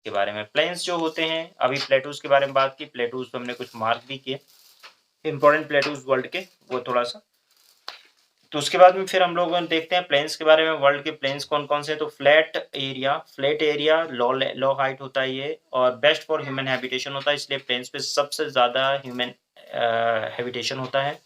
के बारे में। प्लेन्स जो होते हैं, अभी प्लेटूज़ के बारे में बात की, प्लेटूज़ पे हमने कुछ मार्क भी किए, इम्पोर्टेंट प्लेटूज़ वर्ल्ड के, वो थोड़ा-सा। तो उसके बाद में फिर हम लोग देखते हैं प्लेन्स के बारे में, वर्ल्ड के प्लेन्स कौन-कौन से हैं, तो फ्लैट एरिया, लो हाइट होता है ये और बेस्ट फॉर ह्यूमन हैबिटेशन होता है, इसलिए प्लेन्स पे सबसे ज़्यादा ह्यूमन हैबिटेशन होता है।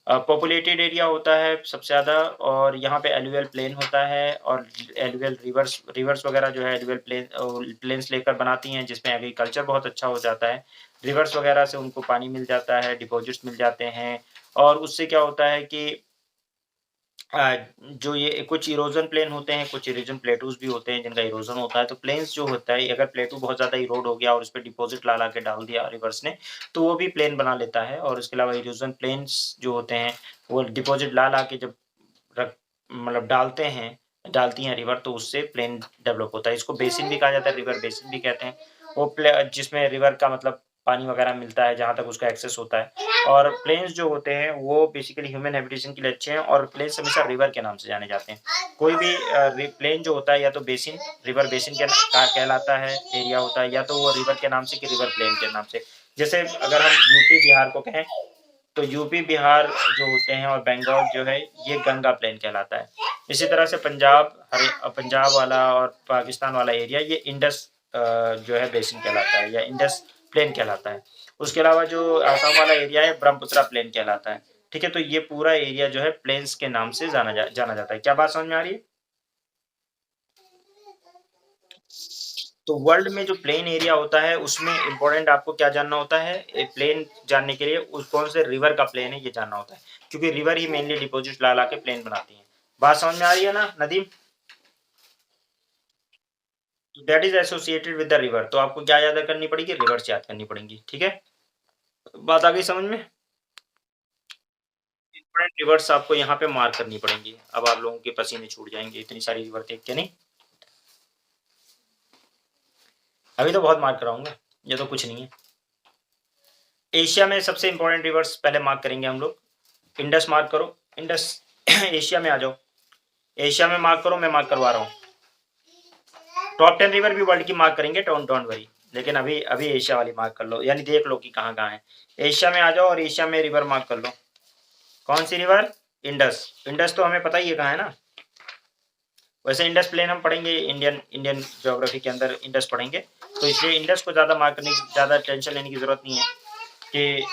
पॉपुलेटेड एरिया होता है सबसे ज़्यादा और यहाँ पे एलुवियल प्लेन होता है और एलुवियल रिवर्स वगैरह जो है एलुवियल प्लेन्स लेकर बनाती हैं, जिसमें एग्रीकल्चर बहुत अच्छा हो जाता है। रिवर्स वगैरह से उनको पानी मिल जाता है, डिपॉज़िट्स मिल जाते हैं और उससे क्या होता है कि जो ये कुछ इरोज़न प्लेन होते हैं, कुछ इरोज़न प्लेटूज़ भी होते हैं जिनका इरोज़न होता है, तो प्लेन्स जो होता है, अगर प्लेटू बहुत ज़्यादा इरोड हो गया और उसपे डिपॉज़िट ला-ला के डाल दिया रिवर्स ने, तो वो भी प्लेन बना लेता है और उसके अलावा इरोज़न प्लेन्स जो होते हैं, वो डिपॉज़िट ला-ला के जब रख मतलब डालती हैं रिवर तो उससे प्लेन डेवलप होता है। इसको बेसिन भी कहा जाता है, रिवर बेसिन भी कहते हैं। वो जिसमें रिवर का मतलब पानी वगैरह मिलता है, जहाँ तक उसका एक्सेस होता है और प्लेन्स जो होते हैं, वो बेसिकली ह्यूमन हैबिटेशन के लिए अच्छे हैं और प्लेन्स हमेशा रिवर के नाम से जाने जाते हैं। कोई भी प्लेन जो होता है या तो बेसिन, रिवर बेसिन कहलाता है, एरिया होता है या तो वो रिवर के नाम से कि रिवर प्लेन के नाम से। जैसे अगर हम यूपी, बिहार को कहें तो यूपी, बिहार जो होते हैं और बंगाल जो है, ये गंगा प्लेन कहलाता है। इसी तरह से पंजाब वाला और पाकिस्तान वाला एरिया ये इंडस जो है बेसिन कहलाता है या इंडस प्लेन कहलाता है। उसके अलावा जो आसाम वाला एरिया है ब्रह्मपुत्रा प्लेन कहलाता है। ठीक है? तो ये पूरा एरिया जो है प्लेन्स के नाम से जाना जाता है। क्या बात समझ में आ रही है? तो वर्ल्ड में जो प्लेन एरिया होता है उसमें इम्पोर्टेंट आपको क्या जानना होता है? प्लेन जानने के लिए उस कौन से रिवर का प्लेन है ये जानना होता है। क्योंकि रिवर ही मेनली डिपॉजिट ला-ला के प्लेन बनाती हैं। बात समझ में आ रही है ना Nadeem? That is associated with the river तो आपको क्या याद करनी पड़ेगी? रिवर्स याद करनी पड़ेंगी। ठीक है? बात आ गई समझ में? इम्पोर्टेंट रिवर्स आपको यहाँ पे मार्क करनी पड़ेंगी। अब आप लोगों के पसीने छूट जाएँगे इतनी सारी रिवर देख के नहीं? अभी तो बहुत मार्क कराऊँगा, ये तो कुछ नहीं है। एशिया में सबसे इम्पोर्टेंट रिवर्स पहले मार्क करेंगे हम लोग। इंडस मार्क करो, इंडस एशिया में आ जाओ। एशिया में मार्क करो, मैं मार्क करवा रहा हूँ। टॉप 10 रिवर भी वर्ल्ड की मार्क करेंगे, डोंट डोंट वरी। लेकिन अभी अभी एशिया वाली मार्क कर लो, यानी देख लो कि कहाँ-कहाँ है। एशिया में आ जाओ और एशिया में रिवर मार्क कर लो। कौन सी रिवर? इंडस। इंडस तो हमें पता ही है कहाँ है ना। वैसे इंडस प्लेन हम पढ़ेंगे इंडियन इंडियन ज्योग्राफी के अंदर इंडस पढ़ेंगे, तो इसलिए इंडस को ज़्यादा मार्क करने की ज़्यादा टेंशन लेने की ज़रूरत नहीं है कि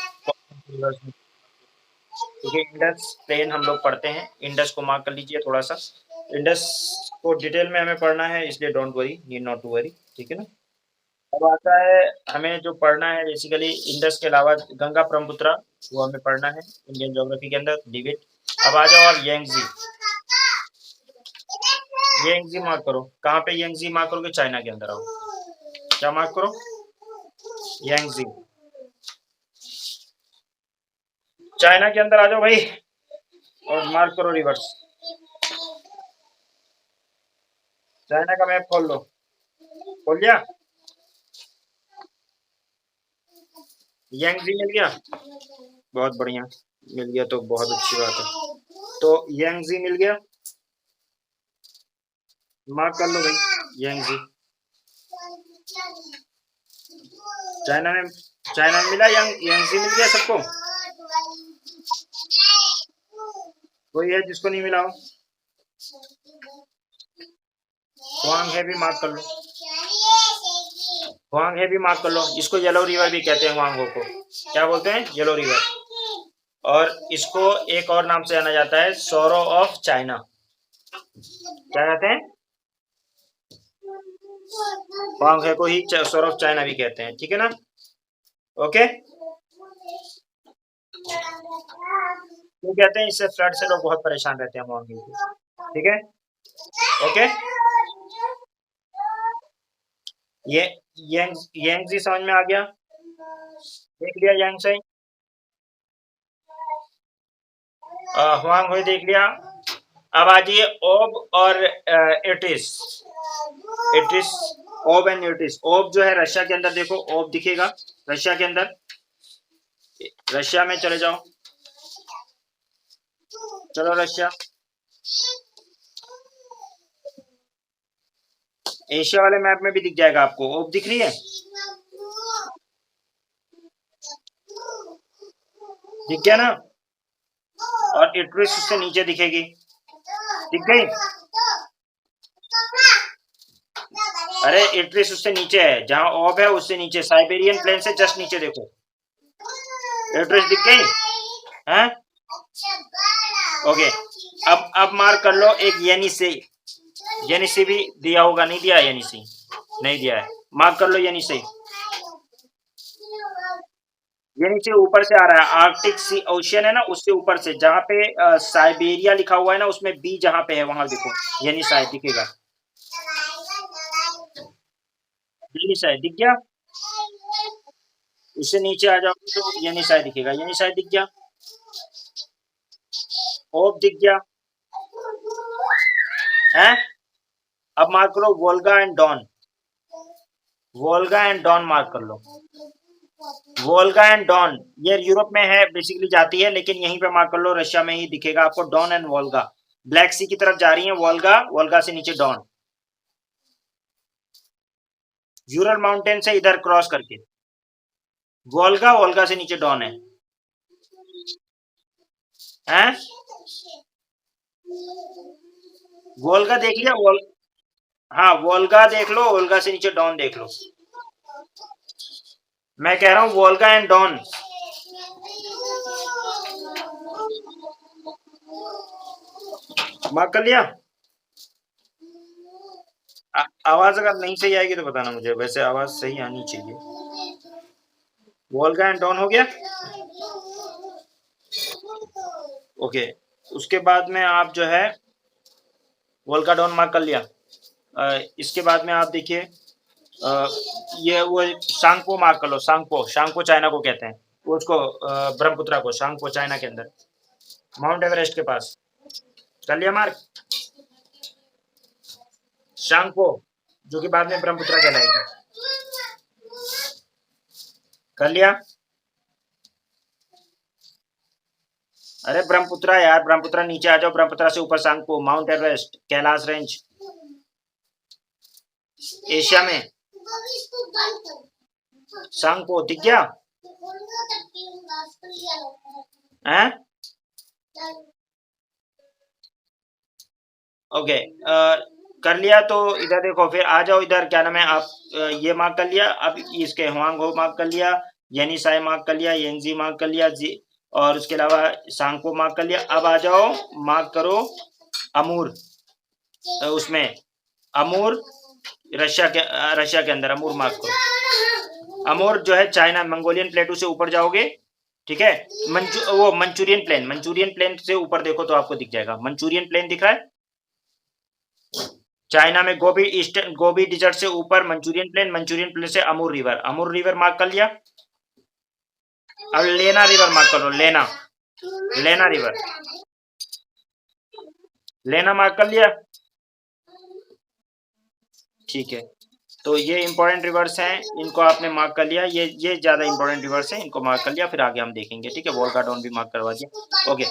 क्योंकि इंडस प्लेन हम लोग पढ़ते हैं, इंडस को मार्क कर लीजिए थोड़ा-सा। इंडस को डिटेल में हमें पढ़ना है इसलिए don't worry, need not to worry, ठीक है ना? अब आता है हमें जो पढ़ना है बेसिकली इंडस के अलावा गंगा, ब्रह्मपुत्रा वो हमें पढ़ना है इंडियन ज्योग्राफी के अंदर, लीव इट। अब आ जाओ आप यांगज़ी। यांगज़ी मार्क करो। कहाँ पे यांगज़ी मार्क करोगे? चाइना के अंदर आओ। क्या मार्क करो? यांगज़ी। चाइना के अंदर आ जाओ भाई और मार्क करो रिवर्स। चाइना का मैप खोल लो। खोल लिया? यांगज़ी मिल गया? बहुत बढ़िया। मिल गया तो बहुत अच्छी बात है। तो यांगज़ी मिल गया? मार्क कर लो भाई यांगज़ी। चाइना में मिला यांगज़ी मिल गया सबको? कोई है जिसको नहीं मिला हो? हुआंग है भी मार्क कर लो। हुआंग है भी मार्क कर लो। इसको येलो रिवर भी कहते हैं हुआंग को। क्या बोलते हैं? Yellow river. और इसको एक और नाम से जाना जाता है सोरो ऑफ चाइना। क्या कहते हैं? हुआंग को ही सोरो ऑफ चाइना भी कहते हैं, ठीक है ना? ओके? क्यों कहते हैं? इससे फ्लड से लोग बहुत परेशान रहते हैं हुआंग से, ठीक है? ओके? ये यांगज़ी समझ में आ गया? देख लिया यांगसाई? हुआंग हो देख लिया? अब आ जाइए ओब और एटिस। एटिस, ओब एंड एटिस। ओब जो है रशिया के अंदर, देखो ओब दिखेगा रशिया के अंदर। रशिया में चले जाओ, चलो रशिया। एशिया वाले मैप में भी दिख जाएगा आपको। ओब दिख रही है? दिख गया ना? और इट्रिस उससे नीचे दिखेगी। दिख गई? अरे इट्रिस उससे नीचे है, जहां ओब है उससे नीचे, साइबेरियन प्लेन से जस्ट नीचे देखो। इट्रिस दिख गई? हैं? ओके, अब मार्क कर लो एक येनिसे। येनिसे भी दिया होगा, नहीं दिया? येनिसे नहीं दिया है, मार्क कर लो येनिसे। ये नीचे ऊपर से आ रहा है, आर्कटिक सी ओशियन है ना, उससे ऊपर से, जहाँ पे साइबेरिया लिखा हुआ है ना, उसमें बी जहाँ पे है वहां देखो, यानी शायद दिखेगा। यानी शायद दिख गया? उससे नीचे आ जाओ तो यानी शायद दिखेगा, यानी शायद दिख गया। ओप दिख गया है। अब मार्क करो Volga and Don. Volga and Don mark कर लो। वोल्गा एंड डॉन ये यूरोप में है, बेसिकली जाती है, लेकिन यहीं पे मार्क कर लो, रशिया में ही दिखेगा आपको। डॉन एंड वोल्गा ब्लैक सी की तरफ जा रही है, वोल्गा, वोल्गा से नीचे डॉन, यूरल माउंटेन से इधर क्रॉस करके। वोल्गा, वोल्गा से नीचे डॉन है। हैं? वोल्गा देख लिया? हाँ, वोल्गा देख लो, वोल्गा से नीचे डॉन देख लो। मैं कह रहा हूँ वोल्गा एंड डॉन। मार्क कर लिया? आवाज अगर नहीं सही आएगी तो बताना मुझे, वैसे आवाज सही आनी चाहिए। वोल्गा एंड डॉन हो गया? ओके, उसके बाद में आप जो है वोल्गा डॉन मार्क कर लिया। इसके बाद में आप देखिए, ये वो सांगपो मार्क कर लो। सांगपो, सांगपो चाइना को कहते हैं, वो उसको ब्रह्मपुत्रा को, सांगपो चाइना के अंदर, माउंट एवरेस्ट के पास। कर लिया मार्क? सांगपो, जो कि बाद में ब्रह्मपुत्रा कहलाएगी। कर लिया? अरे ब्रह्मपुत्रा यार, ब्रह्मपुत्रा नीचे आ जाओ, ब्रह्मपुत्रा से ऊपर Tsangpo, Mount Everest, Kailash range, Asia में। सांगपो दिख गया? हैं? ओके, कर लिया तो इधर देखो, फिर आ जाओ इधर, क्या नाम है आप, ये मार्क कर लिया। अब इसके हुआंग हो मार्क कर लिया, यानी साई मार्क कर लिया, येंजी मार्क कर लिया जी, और उसके अलावा सांगपो मार्क कर लिया। अब आ जाओ, मार्क करो अमूर, उसमें अमूर, रशिया के अंदर अमूर मार्क करो। अमूर जो है चाइना, मंगोलियन प्लेटू से ऊपर जाओगे, ठीक है। वो मंचूरियन प्लेन, मंचूरियन प्लेन से ऊपर देखो तो आपको दिख जाएगा, मंचूरियन प्लेन दिख रहा है चाइना में, गोबी ईस्टर्न, गोबी डिजर्ट से ऊपर मंचूरियन प्लेन, मंचूरियन प्लेन से अमूर रिवर, अमूर रिवर मार्क कर लिया। अब लेना रिवर मार्क करो, लेना, लेना रिवर, लेना मार्क कर लिया। ठीक है, तो ये इंपॉर्टेंट रिवर्स हैं, इनको आपने मार्क कर लिया, ये ज्यादा इंपॉर्टेंट रिवर्स हैं, इनको मार्क कर लिया, फिर आगे हम देखेंगे, ठीक है। वोल्गा डॉन भी मार्क करवा दिया। ओके,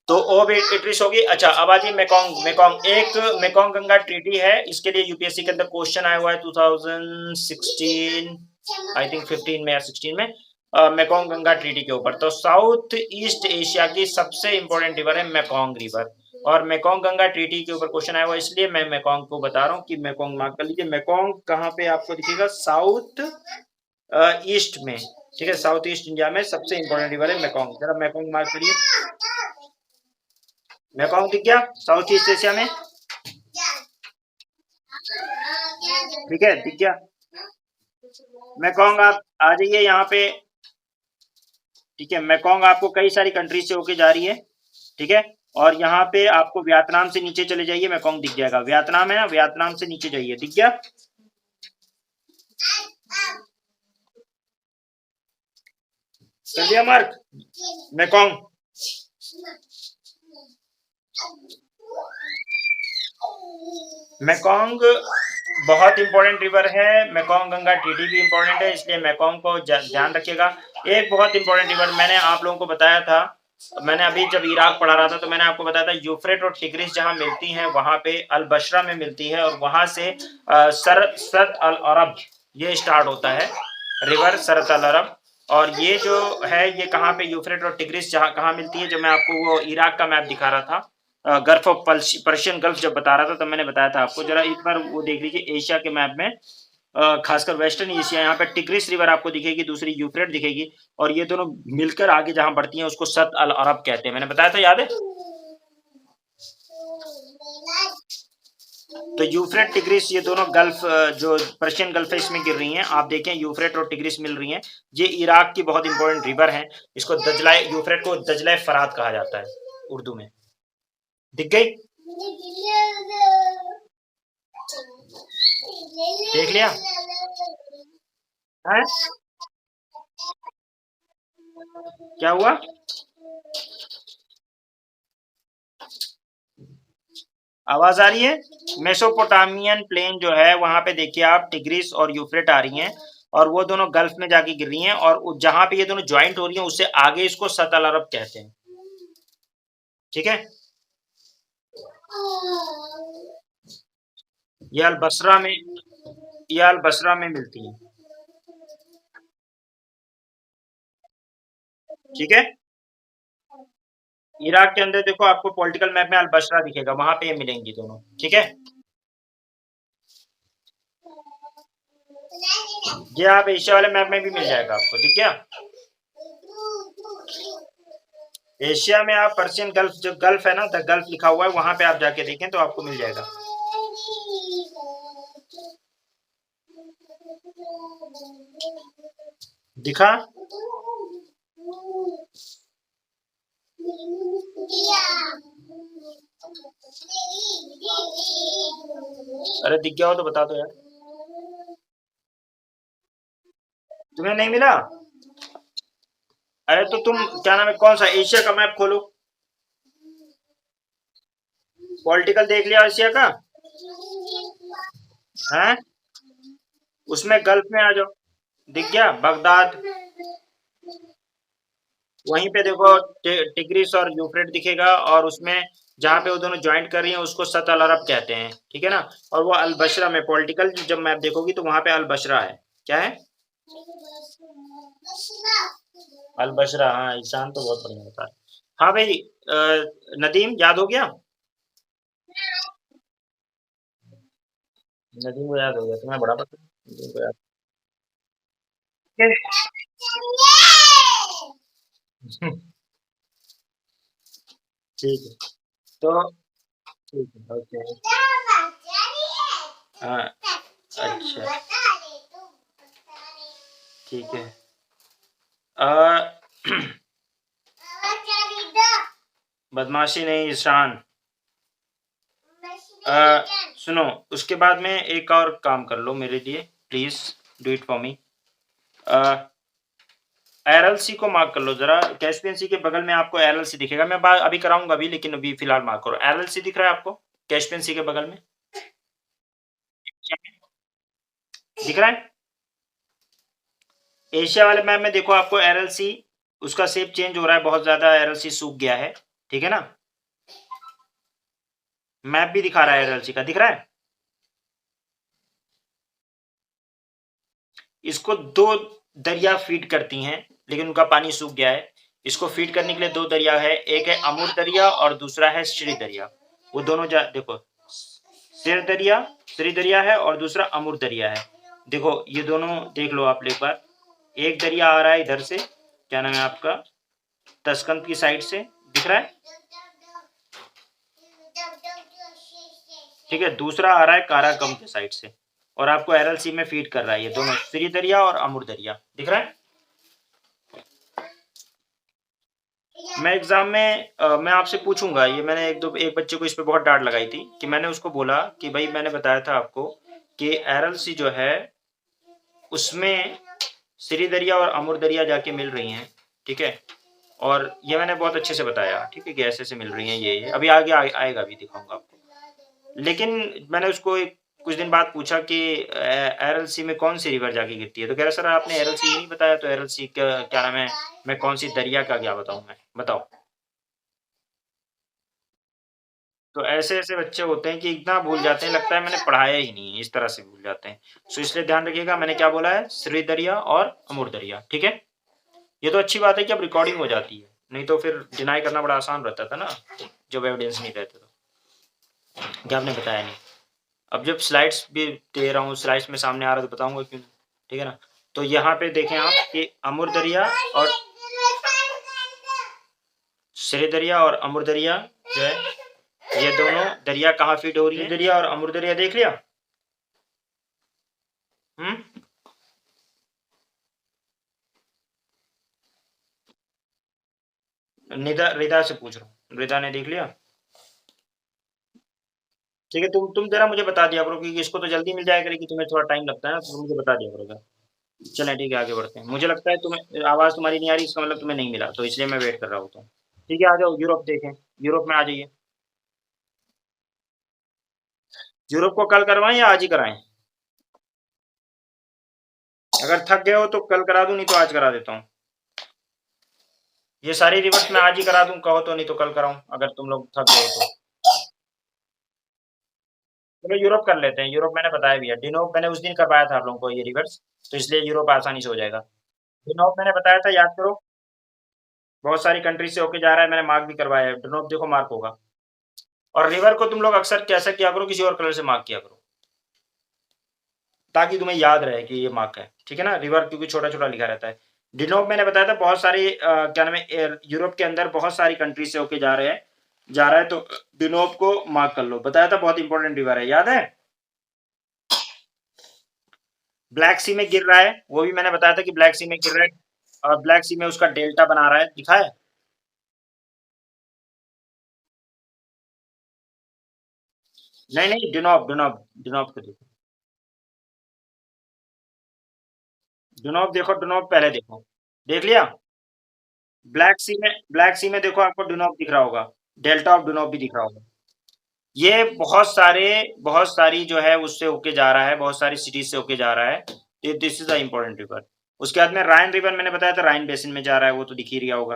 तो ओ इट्रिस होगी। अच्छा, अब आ जाइए मेकोंग। मेकोंग एक, मेकोंग गंगा ट्रीटी है, इसके लिए यूपीएससी के अंदर क्वेश्चन आया हुआ है 2016 आई थिंक 15 में या 16 में, मेकोंग गंगा ट्रीटी के ऊपर। तो साउथ ईस्ट एशिया की सबसे इंपॉर्टेंट रिवर है मेकोंग रिवर, और मेकोंग गंगा ट्रीटी के ऊपर क्वेश्चन आया हुआ, इसलिए मैं मेकोंग को बता रहा हूँ कि मेकोंग मार्क कर लीजिए। मेकोंग कहाँ पे आपको दिखेगा? साउथ ईस्ट में, ठीक है, साउथ ईस्ट इंडिया में सबसे इंपॉर्टेंट रिवर है मेकोंग। जरा मेकोंग मार्क करिए। मेकोंग दिख गया साउथ ईस्ट एशिया में? ठीक है, दिख गया मेकोंग। आप आ जाइए यहाँ पे, ठीक है। मेकोंग आपको कई सारी कंट्री से होके जा रही है, ठीक है, और यहाँ पे आपको वियतनाम से नीचे चले जाइए, मेकोंग दिख जाएगा। वियतनाम है ना, वियतनाम से नीचे जाइए, दिख गया? कर दिया मार्क मेकोंग? मेकोंग बहुत इंपॉर्टेंट रिवर है, मेकोंग गंगा ट्रीटी भी इंपॉर्टेंट है, इसलिए मेकोंग को ध्यान रखिएगा। एक बहुत इंपॉर्टेंट रिवर मैंने आप लोगों को बताया था, मैंने अभी जब इराक पढ़ा रहा था तो मैंने आपको बताया था यूफ्रेट और टिग्रिस जहाँ मिलती हैं वहाँ पे अल बशरा में मिलती है और वहाँ से सरत अल अरब ये स्टार्ट होता है, रिवर सरत अल अरब। और ये जो है ये कहाँ पे यूफ्रेट और टिग्रिस जहाँ कहाँ मिलती है, जो मैं आपको वो इराक का मैप दिखा रहा था, गल्फ ऑफ पर्शियन गल्फ जब बता रहा था तब मैंने बताया था आपको, जरा एक बार वो देख लीजिए एशिया के मैप में, खासकर वेस्टर्न एशिया, यहाँ पे टिग्रिस रिवर आपको दिखेगी, दूसरी यूफ्रेट दिखेगी, और ये दोनों मिलकर आगे जहां बढ़ती हैं उसको सत अल अरब कहते हैं। मैंने बताया था, याद है? तो यूफ्रेट टिग्रिस ये दोनों गल्फ, जो पर्शियन गल्फ है इसमें गिर रही हैं। आप देखें यूफ्रेट और टिग्रिस मिल रही हैं। ये इराक की बहुत इंपॉर्टेंट रिवर है। इसको दजलाए, यूफ्रेट को दजलाए फरात कहा जाता है उर्दू में। दिख गई? देख लिया है? क्या हुआ? आवाज आ रही है? मेसोपोटामियन प्लेन जो है वहां पे देखिए आप, टिग्रिस और यूफ्रेट आ रही हैं और वो दोनों गल्फ में जाके गिर रही हैं, और जहां पे ये दोनों ज्वाइंट हो रही हैं उससे आगे इसको सत अल अरब कहते हैं। ठीक है? ये अल बसरा में, ये अल बसरा में मिलती है। ठीक है? इराक के अंदर देखो आपको पॉलिटिकल मैप में अल बसरा दिखेगा, वहां पे ये मिलेंगी दोनों। ठीक है? ये आप एशिया वाले मैप में भी मिल जाएगा आपको। ठीक है? एशिया में आप पर्शियन गल्फ, जो गल्फ है ना, द गल्फ लिखा हुआ है, वहां पे आप जाके देखें तो आपको मिल जाएगा। दिखा? अरे दिख गया हो तो बता दो यार। तुम्हें नहीं मिला? अरे तो तुम क्या नाम है, कौन सा एशिया का मैप खोलो, पॉलिटिकल देख लिया एशिया का है, उसमें गल्फ में आ जाओ। दिख गया बगदाद? वहीं पे देखो टिग्रिस और यूफ्रेट दिखेगा, और उसमें जहां पे वो दोनों ज्वाइंट कर रही हैं उसको सत अल अरब कहते हैं। ठीक है ना? और वो अल बशरा में पॉलिटिकल जब मैप देखोगी तो वहां पे अल बशरा है। क्या है? अल बशरा, हाँ ईशान तो बहुत बढ़िया होता है। हाँ भाई, नदीम याद हो गया? नदीम को याद हो गया, तुम्हें बड़ा पता है नदीम को याद। ठीक है, तो ठीक है, ओके। हाँ, अच्छा, ठीक है। अ, बदमाशी नहीं ईशान। सुनो, उसके बाद में एक और काम कर लो मेरे लिए, please do it for me. LLC को मार्क कर लो जरा, कैस्पियन सी के बगल में आपको एलएलसी दिखेगा। मैं बात अभी कराऊंगा अभी, लेकिन अभी फिलहाल मार्क करो। एलएलसी दिख रहा है आपको कैस्पियन सी के बगल में? दिख रहा है? एशिया वाले मैप में देखो आपको एलएलसी, उसका शेप चेंज हो रहा है बहुत ज्यादा, एलएलसी सूख गया है। ठीक है ना? मैप भी दिखा रहा है एलएलसी का, दिख रहा है? इसको दो दरिया फीड करती हैं, लेकिन उनका पानी सूख गया है। इसको फीड करने के लिए दो दरिया है, एक है अमूर दरिया और दूसरा है श्री दरिया। वो दोनों देखो, श्री दरिया है और दूसरा अमूर दरिया है। देखो ये दोनों देख लो आप एक बार। एक दरिया आ रहा है इधर से, क्या नाम है आपका, तस्कंद की साइड से, दिख रहा है? ठीक है, दूसरा आ रहा है काराकम की साइड से, और आपको एलएलसी में फीड कर रहा है। ये दोनों श्री दरिया और अमूर दरिया दिख रहा है? मैं एग्जाम में मैं आपसे पूछूंगा ये, मैंने एक बच्चे को इस पे बहुत डांट लगाई थी कि मैंने उसको बोला कि भाई मैंने बताया था आपको कि एलएलसी जो है उसमें श्री दरिया और अमूर दरिया जाके मिल रही हैं। ठीक है? और ये मैंने बहुत अच्छे से बताया, ठीक है, कि ऐसे ऐसे मिल रही हैं, ये अभी आगे आएगा, अभी दिखाऊंगा आपको। लेकिन मैंने उसको कुछ दिन बाद पूछा कि एलएलसी में कौन सी रिवर जाके गिरती है, तो कह रहा सर आपने एलएलसी नहीं बताया, तो एलएलसी क्या क्या नाम है, मैं कौन सी दरिया का क्या बताऊं, मैं बताओ। तो ऐसे-ऐसे बच्चे होते हैं कि इतना भूल जाते हैं, लगता है मैंने पढ़ाया ही नहीं है, इस तरह से भूल जाते हैं। सो इसलिए ध्यान रखिएगा मैंने क्या बोला है, श्री दरिया और अमूर दरिया, ठीक है? ये तो अच्छी बात है कि अब रिकॉर्डिंग हो जाती है, नहीं तो फिर डिनाई करना बड़ा आसान रहता था ना, जब एविडेंस नहीं रहता तो। क्या आपने बताया नहीं। अब जब स्लाइड्स भी दे रहा हूँ, स्लाइड्स में सामने आ रहा है तो बताऊँगा क्यों, ठीक है ना? तो यहाँ पे देखें आप कि अमूर दरिया और श्री दरिया और अमूर दरिया जो है, ये दोनों दरिया कहाँ फीड हो रही है? दरिया और अमूर दरिया देख लिया? हुँ? निदा रिदा से पूछ रहा हूँ, रिदा ने देख लिया? ठीक है, तुम ज़रा मुझे बता दिया करो क्योंकि इसको तो जल्दी मिल जाया करेगी, तुम्हें थोड़ा टाइम लगता है ना, तो तुम मुझे बता दिया करो ज़रा। चलें ठीक है, आगे बढ़ते हैं। मुझे लगता है तुम्हें आवाज़ तुम्हारी नहीं आ रही, इसका मतलब तुम्हें नहीं मिला, तो इसलिए मैं वेट कर रहा होता हूँ। ठीक है, आ जाओ यूरोप देखें, यूरोप में आ जाइए। यूरोप को कल करवाएँ या आज ही कराएँ? अगर थक गए हो तो कल करा दूँ, नहीं तो आज करा देता हूँ। ये सारी रिवर्स मैं आज ही करा दूँ कहो तो, नहीं तो कल कराऊँ, अगर तुम लोग थक गए हो तो। चलो यूरोप कर लेते हैं, यूरोप मैंने बताया भी है। डिनोप मैंने उस दिन करवाया था आप लोगों को ये रिवर्स, तो इसलिए यूरोप आसानी से हो जाएगा। डिनोप मैंने बताया था, याद करो। बहुत सारी कंट्री से होके जा रहा है, मैंने मार्क भी करवाया है। डिनोप देखो मार्क होगा। और रिवर को तुम लोग अक्सर कैसे किया करो, किसी और कलर से मार्क किया करो, ताकि तुम्हें याद रहे कि ये मार्क है, ठीक है ना? रिवर क्योंकि छोटा-छोटा लिखा रहता है। डिनोप मैंने बताया था बहुत सारी क्या नाम है यूरोप के अंदर बहुत सारी कंट्री से होके जा रहा है तो डिनोप को मार्क कर लो। बताया था बहुत इंपॉर्टेंट रिवर है, याद है? ब्लैक सी में गिर रहा है, वो भी मैंने बताया था कि ब्लैक सी में गिर रहा है और ब्लैक सी में उसका डेल्टा बना रहा है, दिखा है? नहीं, डिनोप को देखो। डिनोप पहले देखो। देख लिया? ब्लैक सी में देखो आपको डिनोप दिख रहा होगा। डेल्टा ऑफ डिनोप भी दिख रहा होगा। ये बहुत सारी जो है उससे होके जा रहा है, बहुत सारी सिटीज़ से होके जा रहा है। ये this is the important river. उसके बाद में राइन रिवर मैंने बताया था राइन बेसिन में जा रहा है, वो तो दिख ही रहा होगा।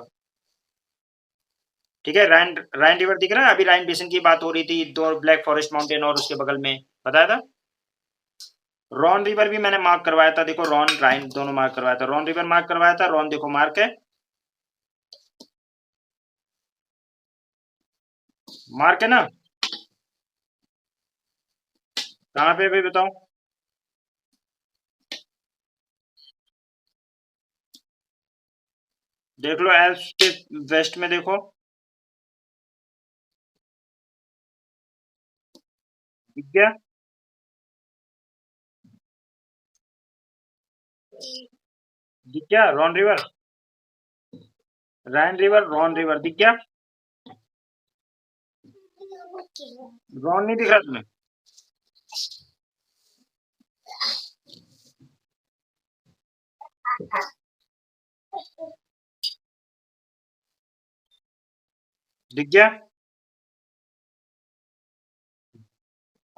ठीक है, राइन राइन रिवर दिख रहा है? अभी राइन बेसिन की बात हो रही थी, 2 ब्लैक फॉरेस्ट माउंटेन और उसके बगल में, बताया था? रॉन रिवर भी मैंने मार्क करवाया था, देखो रॉन, राइन दोनों मार्क करवाया था। रॉन रिवर मार्क करवाया था, रॉन देखो मार्क है। मार्क है ना? कहाँ पे है भाई बताओ? देख लो एल्प्स के वेस्ट में देखो। दिख गया? दिख गया रॉन रिवर? राइन रिवर, रॉन रिवर दिख गया? रॉन नहीं दिख रहा तुम्हें? दिख गया?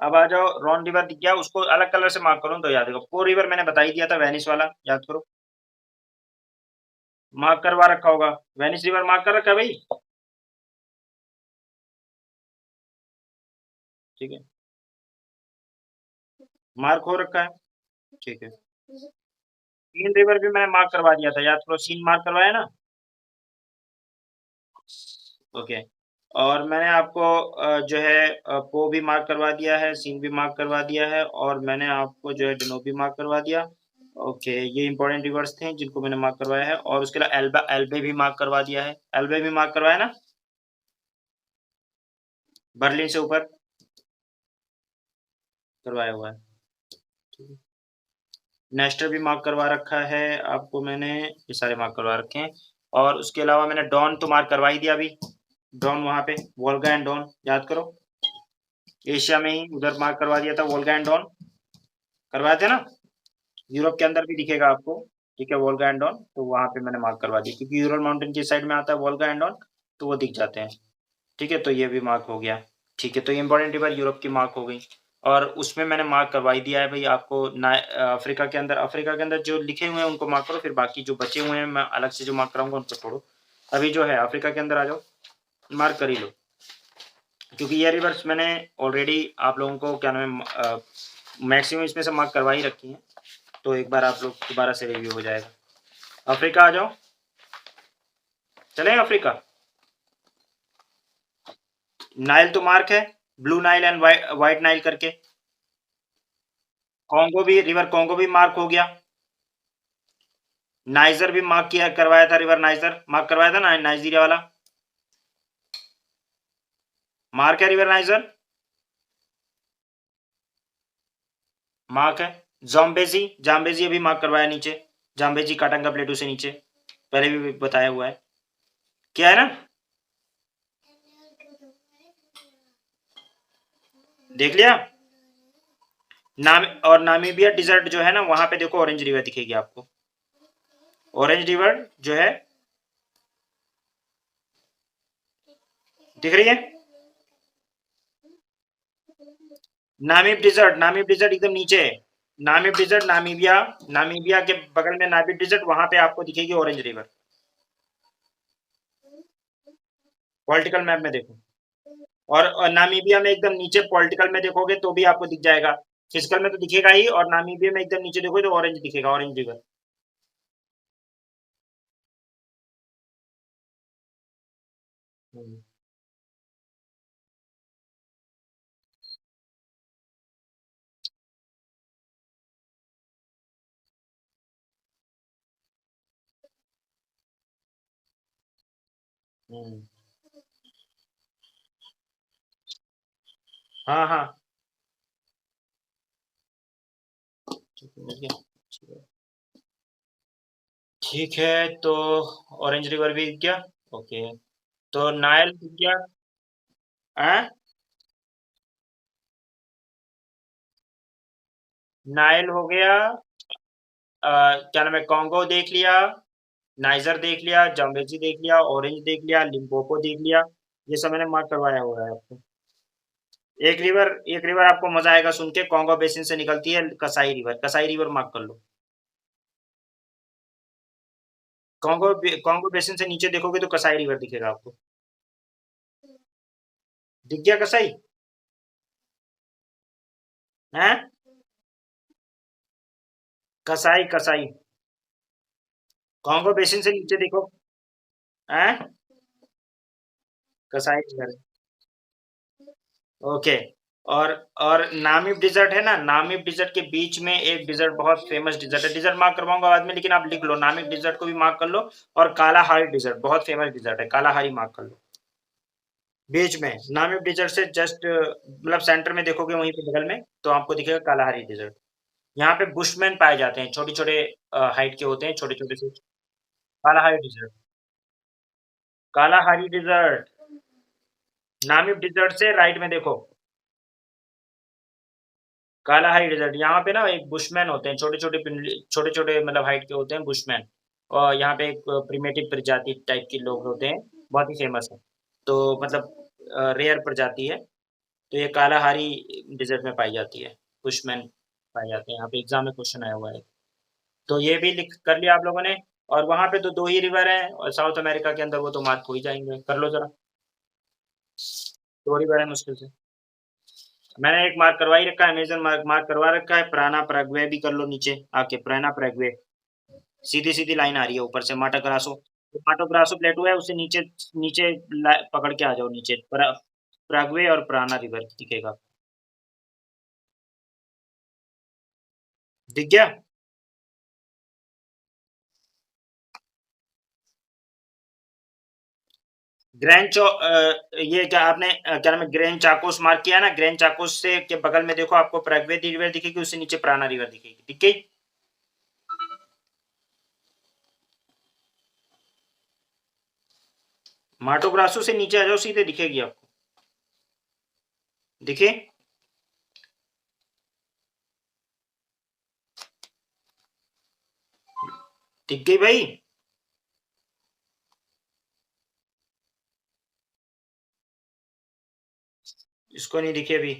अब आ जाओ, रॉन रिवर दिख गया, उसको अलग कलर से मार्क करो तो याद होगा। पो रिवर मैंने बता ही दिया था, वेनिस वाला, याद करो। मार्क करवा रखा होगा। वेनिस रिवर मार्क कर रखा है भाई? ठीक है, मार्क हो रखा है, ठीक है। सीन रिवर भी मैंने मार्क करवा दिया था, याद करो, सीन मार्क करवाया ना? ओके। और मैंने आपको जो है पो भी मार्क करवा दिया है, सीन भी मार्क करवा दिया है और मैंने आपको जो है डेनोब भी मार्क करवा दिया। ओके, ये इंपॉर्टेंट रिवर्स थे जिनको मैंने मार्क करवाया है और उसके अलावा एल्बे भी मार्क करवा दिया है। एल्बे भी मार्क करवाया ना? बर्लिन से ऊपर करवाया हुआ है। ठीक है। नेस्टर भी मार्क करवा रखा है आपको मैंने, ये सारे मार्क करवा रखे हैं और उसके अलावा मैंने डॉन तो मार्क करवा ही दिया अभी। डॉन वहाँ पे, वोल्गा एंड डॉन, याद करो। एशिया में ही उधर मार्क करवा दिया था, वोल्गा एंड डॉन करवाए थे ना? यूरोप के अंदर भी दिखेगा आपको, ठीक है, वोल्गा एंड डॉन, तो वहाँ पे मैंने मार्क करवा दी क्योंकि यूरल माउंटेन की साइड में आता है वोल्गा एंड डॉन, तो वो दिख जाते हैं। ठीक है, तो ये भी मार्क हो गया। ठीक है, तो ये इंपॉर्टेंट रिवर यूरोप की मार्क हो गई और उसमें मैंने मार्क करवा ही दिया है भाई आपको। अफ्रीका के अंदर जो लिखे हुए हैं उनको मार्क करो, फिर बाकी जो बचे हुए हैं मैं अलग से जो मार्क कराऊंगा उनको छोड़ो। अभी जो है अफ्रीका के अंदर आ जाओ, मार्क कर ही लो। क्योंकि ये रिवर्स मैंने ऑलरेडी आप लोगों को क्या नाम है मैक्सिमम इसमें से मार्क करवा ही रखी हैं, तो एक बार आप लोग दोबारा से रिव्यू हो जाएगा। अफ्रीका आ जाओ, चलें अफ्रीका। नाइल तो मार्क है, blue Nile and white Nile करके। कॉन्गो भी, रिवर कॉन्गो भी मार्क हो गया। नाइजर भी मार्क किया करवाया था, रिवर नाइजर मार्क करवाया था ना, नाइजीरिया वाला मार्क है, रिवर नाइजर मार्क है। जाम्बेजी, जाम्बेजी अभी मार्क करवाया नीचे, जाम्बेजी काटंगा प्लेटू से नीचे, पहले भी बताया हुआ है, क्या है ना, देख लिया। नाम और नामीबिया डिजर्ट जो है ना, वहां पे देखो ऑरेंज रिवर दिखेगी आपको, ऑरेंज रिवर जो है दिख रही है। नामीब डिजर्ट एकदम नीचे है। नामीब डिजर्ट नामीबिया, नामीबिया के बगल में नामीब डिजर्ट, वहां पे आपको दिखेगी ऑरेंज रिवर। पॉलिटिकल मैप में देखो, और नामीबिया में एकदम नीचे पॉलिटिकल में देखोगे तो भी आपको दिख जाएगा। फिजिकल में तो दिखेगा ही, और नामीबिया में एकदम नीचे देखोगे तो ऑरेंज दिखेगा, ऑरेंज रिवर। हम्म। हम्म। हाँ हाँ, ठीक है, मिल गया। ठीक है, तो ऑरेंज रिवर भी दिख गया। ओके, तो नाइल दिख गया। हाँ, नाइल हो गया। क्या नाम है, कॉन्गो देख लिया, नाइजर देख लिया, जाम्बेजी देख लिया, ऑरेंज देख लिया, लिम्पोपो देख लिया। ये सब मैंने मार्क करवाया हुआ है आपको। एक रिवर आपको मजा आएगा सुन के, कॉन्गो बेसिन से निकलती है, कसाई रिवर, कसाई रिवर मार्क कर लो। कॉन्गो बेसिन से नीचे देखोगे तो कसाई रिवर दिखेगा आपको। दिख गया कसाई है, कसाई कसाई, कॉन्गो बेसिन से नीचे देखो, है कसाई रिवर। ओके, और और नामिब डिजर्ट है ना, नामिब डिजर्ट के बीच में एक डिजर्ट बहुत फेमस डिजर्ट है, डिजर्ट मार्क करवाऊंगा बाद में, लेकिन आप लिख लो नामिब डिजर्ट को भी मार्क कर लो। और कालाहारी डिजर्ट बहुत फेमस डिजर्ट है, कालाहारी मार्क कर लो। बीच में नामिब डिजर्ट से जस्ट मतलब सेंटर में देखोगे, वहीं पे बगल में तो आपको दिखेगा कालाहारी डिजर्ट। यहाँ पे बुशमैन पाए जाते हैं, छोटे छोटे हाइट के होते हैं, छोटे छोटे से। Kalahari desert, Kalahari desert, Namib desert से राइट में देखो, कालाहारी डेजर्ट। यहाँ पे ना एक बुशमैन होते हैं, छोटे छोटे छोटे छोटे मतलब हाइट के होते हैं बुशमैन। और यहाँ पे एक प्रिमेटिव प्रजाति टाइप के लोग होते हैं, बहुत ही फेमस है। तो मतलब रेयर प्रजाति है। तो ये कालाहारी डेजर्ट में पाई जाती है, बुशमैन पाए जाते हैं यहाँ पे, एग्जाम में क्वेश्चन आया हुआ है। तो ये भी लिख कर लिया आप लोगों ने। और वहां पे तो दो ही रिवर हैं, और साउथ अमेरिका के अंदर वो तो मार्क हो ही जाएंगे, कर लो जरा। दो रिवर है मुश्किल से। मैंने एक मार्क करवा ही रखा है, अमेजन मार्क मार्क करवा रखा है, प्राना प्रगवे भी कर लो नीचे आके, प्राना प्रगवे। सीधी सीधी लाइन आ रही है ऊपर से, माटा ग्रासो, माटो ग्रासो प्लेटू है, उससे नीचे नीचे पकड़ के आ जाओ नीचे, प्रगवे और प्राना रिवर दिखेगा। दिख गया। ये क्या आपने क्या नाम है, ग्रैंड चाकोस मार्क किया ना, ग्रैंड चाकोस से के बगल में देखो आपको प्रगवे रिवर दिखेगी, उससे नीचे प्राना रिवर दिखेगी, दिख गई। माटो ग्रासो से नीचे आ जाओ, सीधे दिखेगी आपको, दिखे। दिख गई भाई। इसको नहीं दिखे अभी,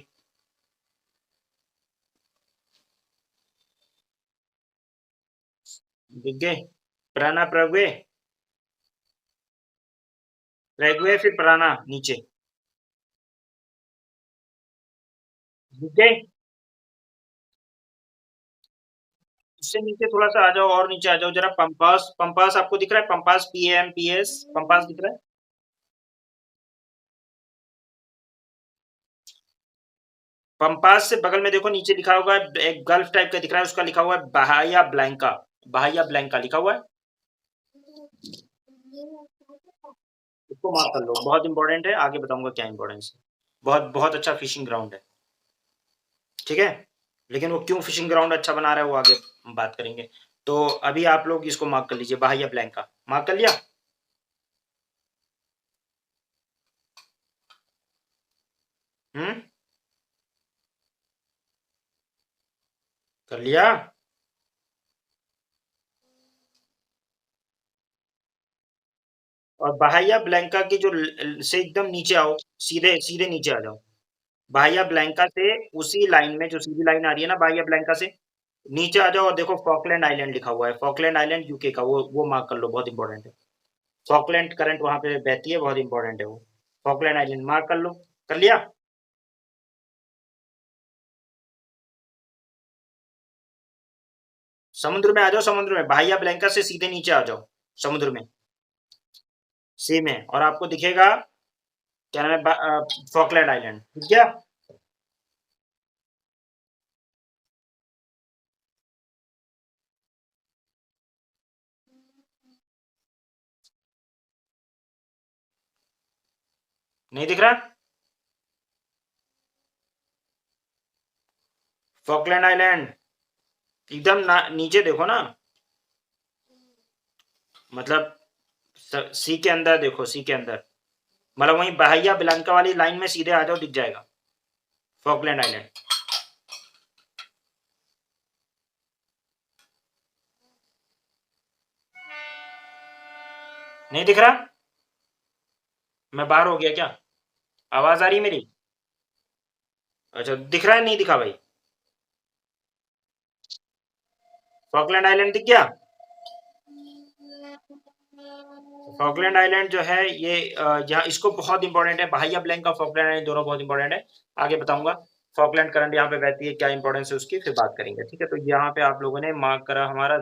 दिख गए। प्राणा प्रगवे, प्रगवे फिर प्राणा नीचे। दिख गए? उससे नीचे थोड़ा-सा आ जाओ और नीचे आ जाओ ज़रा पंपास पंपास आपको दिख रहा है? पंपास PAMPS पंपास दिख रहा है? पंपास से बगल में देखो नीचे लिखा होगा एक गल्फ टाइप का दिख रहा है उसका लिखा हुआ है बहाया ब्लैंका। बहाया ब्लैंका लिखा हुआ है। इसको मार्क कर लो, बहुत इंपॉर्टेंट है, आगे बताऊँगा क्या इंपॉर्टेंस है। बहुत बहुत अच्छा फिशिंग ग्राउंड है, ठीक है? लेकिन वो क्यों फिशिंग ग्राउंड अच्छा बना रहा है वो आगे हम बात करेंगे। तो अभी आप लोग इसको मार्क कर लीजिए बहाया ब्लैंका। मार्क कर लिया? हुँ? कर लिया? और बहाया ब्लैंका की जो से एकदम नीचे आओ, सीधे सीधे नीचे आ जाओ। बाहिया ब्लैंका से उसी लाइन में जो सीधी लाइन आ रही है ना बाहिया ब्लैंका से नीचे आ जाओ और देखो फॉकलैंड आइलैंड लिखा हुआ है। फॉकलैंड आइलैंड यूके का वो मार्क कर लो, बहुत इंपॉर्टेंट है। फॉकलैंड करंट वहां पे बहती है, बहुत इंपॉर्टेंट है वो। फॉकलैंड आइलैंड मार्क कर लो। कर लिया? समुद्र में आ जाओ, समुद्र में बाहिया ब्लैंका से सीधे नीचे आ जाओ समुद्र में। सी में और आपको दिखेगा क्या नाम है फॉकलैंड आइलैंड, ठीक है? नहीं दिख रहा? फॉकलैंड आइलैंड एकदम नीचे देखो ना, मतलब सी के अंदर देखो, सी के अंदर मतलब वहीं बहाइया ब्लैंका वाली लाइन में सीधे आ जाओ, दिख जाएगा फॉकलैंड आइलैंड। नहीं दिख रहा? मैं बाहर हो गया क्या? आवाज आ रही है मेरी? अच्छा दिख रहा है, नहीं दिखा भाई? फॉकलैंड आइलैंड दिख गया? फॉकलैंड आइलैंड जो है ये यहाँ इसको बहुत इंपॉर्टेंट है, बहाइया ब्लैंक का फॉकलैंड आइलैंड दोनों बहुत इंपॉर्टेंट है। आगे बताऊंगा फॉकलैंड करंट यहाँ पे बहती है, क्या इंपॉर्टेंस है उसकी, फिर बात करेंगे, ठीक है? तो यहाँ पे आप लोगों ने मार्क करा हमारा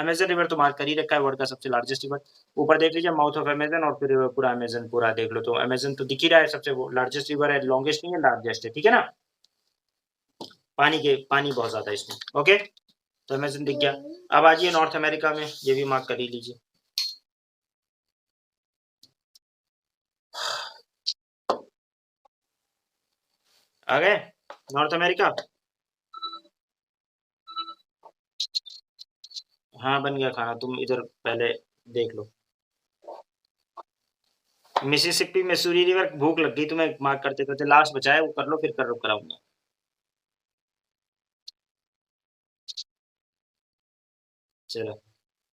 अमेजन रिवर तो मार्क कर ही रखा है, वर्ल्ड का सबसे लार्जेस्ट रिवर। ऊपर देख लीजिए माउथ ऑफ अमेजन और फिर पूरा अमेजन पूरा देख लो, तो अमेजन तो दिख ही रहा है, सबसे लार्जेस्ट रिवर है, लॉन्गेस्ट नहीं है, लार्जेस्ट है, ठीक है ना? पानी बहुत ज्यादा है इसमें, ओके? तो अमेजन दिख गया। अब आ जाइए नॉर्थ अमेरिका में, ये भी मार्क कर ही लीजिए। आ गए नॉर्थ अमेरिका? हाँ बन गया खाना, तुम इधर पहले देख लो। मिसिसिपी मिसूरी रिवर, भूख लग गई तुम्हें, मार्क करते करते लास्ट बचा है वो कर लो, फिर कर कराऊंगा। चलो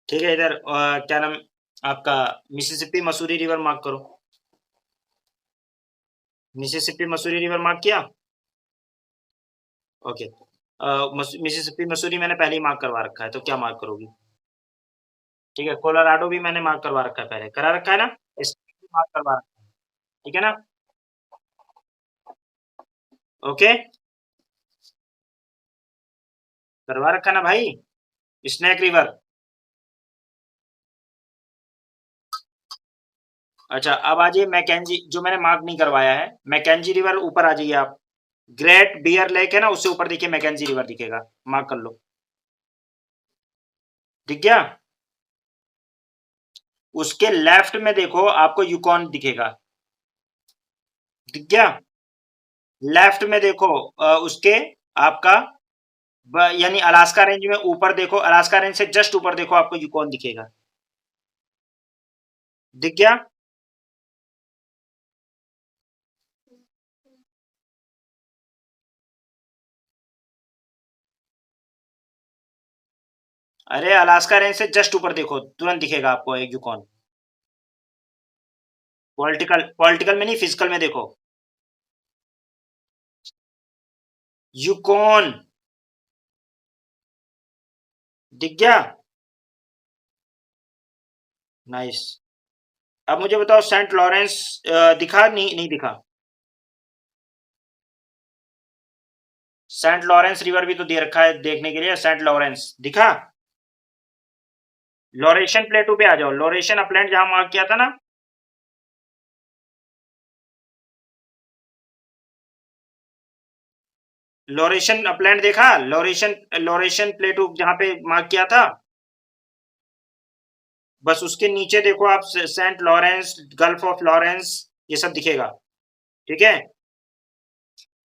ठीक है, इधर क्या नाम आपका, मिसिसिपी मसूरी रिवर मार्क करो। मिसिसिपी मसूरी रिवर मार्क किया? ओके। मिसिसिपी मसूरी मैंने पहले ही मार्क करवा रखा है, तो क्या मार्क करोगी? ठीक है, कोलोराडो भी मैंने मार्क करवा रखा है, पहले करा रखा है ना? इसको मार्क करवा रखा है, ठीक है ना? ओके, करवा रखा ना भाई? Snake River. अच्छा अब आ जाइए मैकेंजी, जो मैंने मार्क नहीं करवाया है, मैकेंजी रिवर ऊपर आ जाइए आप। ग्रेट बियर लेक है ना, उससे ऊपर देखिए मैकेंजी रिवर दिखेगा, मार्क कर लो। दिख गया? उसके लेफ्ट में देखो आपको यूकॉन दिखेगा। दिख गया? लेफ्ट में देखो उसके आपका यानी अलास्का रेंज में ऊपर देखो, अलास्का रेंज से जस्ट ऊपर देखो आपको यूकॉन दिखेगा। दिख गया? अरे अलास्का रेंज से जस्ट ऊपर देखो, तुरंत दिखेगा आपको एक यूकॉन। पॉलिटिकल पॉलिटिकल में नहीं, फिजिकल में देखो। यूकॉन दिख गया? नाइस। अब मुझे बताओ सेंट लॉरेंस दिखा, नहीं नहीं दिखा? सेंट लॉरेंस रिवर भी तो दे रखा है देखने के लिए, सेंट लॉरेंस दिखा? लॉरेशन प्लेटू पे आ जाओ, लॉरेशन अपलैंड जहाँ मार्क किया था ना, लॉरेशन अपलैंड देखा? लॉरेशन प्लेटू जहाँ पे मार्क किया था, बस उसके नीचे देखो आप Saint Lawrence, Gulf of Lawrence, ये सब दिखेगा, ठीक है?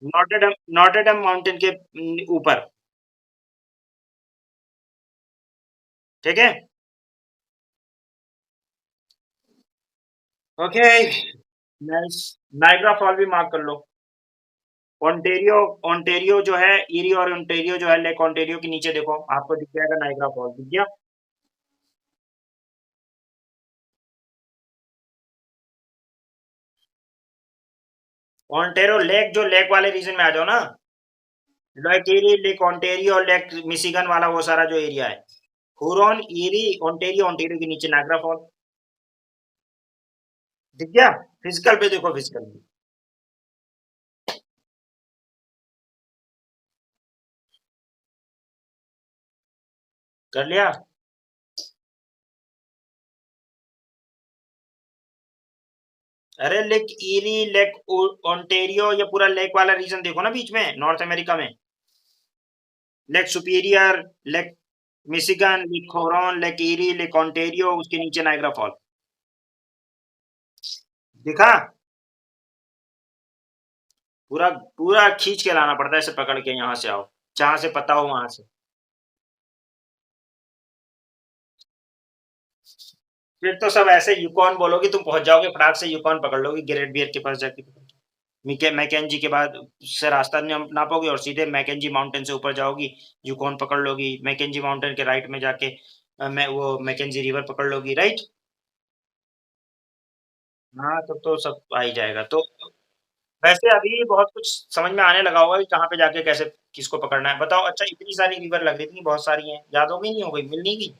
नॉटेडम माउंटेन के ऊपर, ठीक है? Okay, nice. नाइग्रा फॉल भी मार्क कर लो। ओंटेरियो ओंटेरियो जो है, ईरी और ओंटेरियो जो है, लेक ओंटेरियो के नीचे देखो, आपको दिख जाएगा नाइग्रा फॉल, दिख गया? ओंटेरो लेक, जो लेक वाले रीजन में आ जाओ ना, lake Erie, Lake Ontario, lake Michigan वाला वो सारा जो एरिया है, हुरॉन, ईरी, ओंटेरियो, ओंटेरियो के नीचे नाइग्रा फॉल, दिख गया? फिजिकल पे देखो, फिजिकल पे कर लिया। अरे लेक ईरी, लेक ओंटेरियो, ये पूरा लेक वाला रीजन देखो ना बीच में, नॉर्थ अमेरिका में, Lake Superior, Lake Michigan, Lake Huron, Lake Erie, Lake Ontario, उसके नीचे नाइग्रा फॉल, दिखा? पूरा पूरा खींच के लाना पड़ता है, ऐसे पकड़ के यहाँ से आओ, जहाँ से पता हो वहां से। फिर तो सब ऐसे यूकॉन बोलोगे, तुम पहुंच जाओगे फटाक से, यूकॉन पकड़ लोगे ग्रेट बियर के पास जाके, मैकेंजी के बाद से रास्ता नापोगे और सीधे मैकेंजी माउंटेन से ऊपर जाओगी, यूकॉन पकड़ लोगी, मैकेंजी माउंटेन के राइट में जाके मैं वो मैकेंजी रिवर पकड़ लोगी, राइट? हाँ, तब तो सब आ ही जाएगा। तो वैसे अभी बहुत कुछ समझ में आने लगा होगा कि कहाँ पे जाके कैसे किसको पकड़ना है। बताओ, अच्छा इतनी सारी रिवर लग रही थी, बहुत सारी हैं, याद हो गई नहीं हो गई, मिल नहीं गई?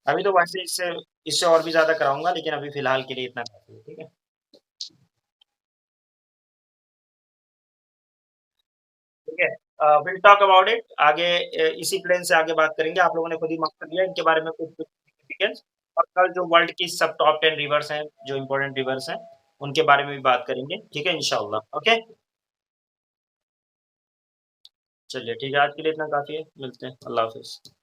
अभी तो वैसे इससे इससे और भी ज़्यादा कराऊँगा, लेकिन अभी फ़िलहाल के लिए इतना काफ़ी है, ठीक है? ठीक है? विल टॉक अबाउट इट आगे, इसी प्लेन से आगे बात करेंगे। आप लोगों ने खुद ही मार्क कर लिया इनके बारे में कुछ डिटेल्स, और कल जो वर्ल्ड की सब टॉप 10 रिवर्स हैं, जो इम्पोर्टेंट रिवर्स हैं, उनके बारे में भी बात करेंगे, ठीक है? इंशाअल्लाह, ओके? चलिए ठीक है, आज के लिए इतना काफ़ी है, मिलते हैं, अल्लाह हाफ़िज़।